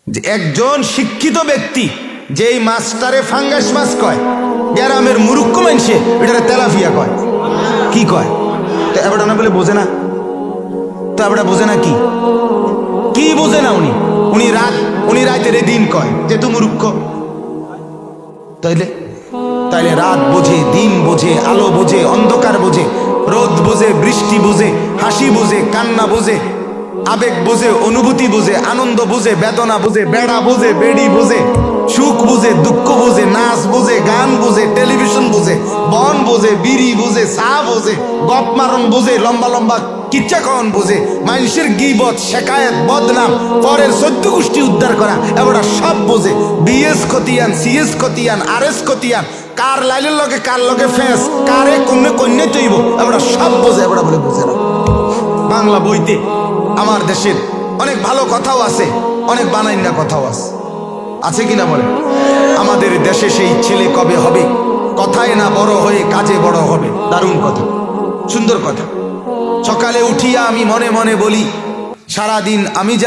যে একজন শিক্ষিত ব্যক্তি যেই মাছটারে ফাঙ্গাস মাছ কয়, গ্রামের মুরুক্ষ মানুষে এটারে তেলাফিয়া কয়। কি কয়? তো এবার না বলে বোঝে না, তো এবার বোঝে না, কি কি বোঝে না? উনি রাতের দিন কয় যে তুই মুরুক্ষ। তাইলে তাইলে রাত বোঝে, দিন বোঝে, আলো বোঝে, অন্ধকার বোঝে, রোদ বোঝে, বৃষ্টি বোঝে, হাসি বোঝে, কান্না বোঝে, আবেগ বোঝে, অনুভূতি বোঝে, আনন্দ বোঝে, বেদনা বোঝে, বেড়া বোঝে, বেড়ি বোঝে, সুখ বোঝে, দুঃখ বোঝে, নাচ বোঝে, গান বোঝে, টেলিভিশন বোঝে, বন বোঝে, বিড়ি বোঝে, চা বোঝে, গপ মারণ বোঝে, লম্বা লম্বা কিচ্ছা খাওয়ান বোঝে, মানুষের গীবত, শেকায়েত, বদনাম, পরের 14 গোষ্ঠী উদ্ধার করা, এবারে সব বোঝে। বিএস খতিয়ান, সিএস খতিয়ান, আরএস খতিয়ান, কার লাইলের লগে কার লগে ফেস, কারে কন্যা কন্যা তৈব, এবারে সব বোঝে। এবারে বলে বোঝে না। বাংলা বইতে আমার দেশের অনেক ভালো কথাও আছে, অনেক বানাইনা কথাও আছে, আছে কিনা বলে? আমাদের দেশে সেই ছেলে কবে হবে, কথায় না বড় হয়ে কাজে বড় হবে। দারুণ কথা, সুন্দর কথা। সকালে উঠিয়া আমি মনে মনে বলি, সারাদিন আমি যেন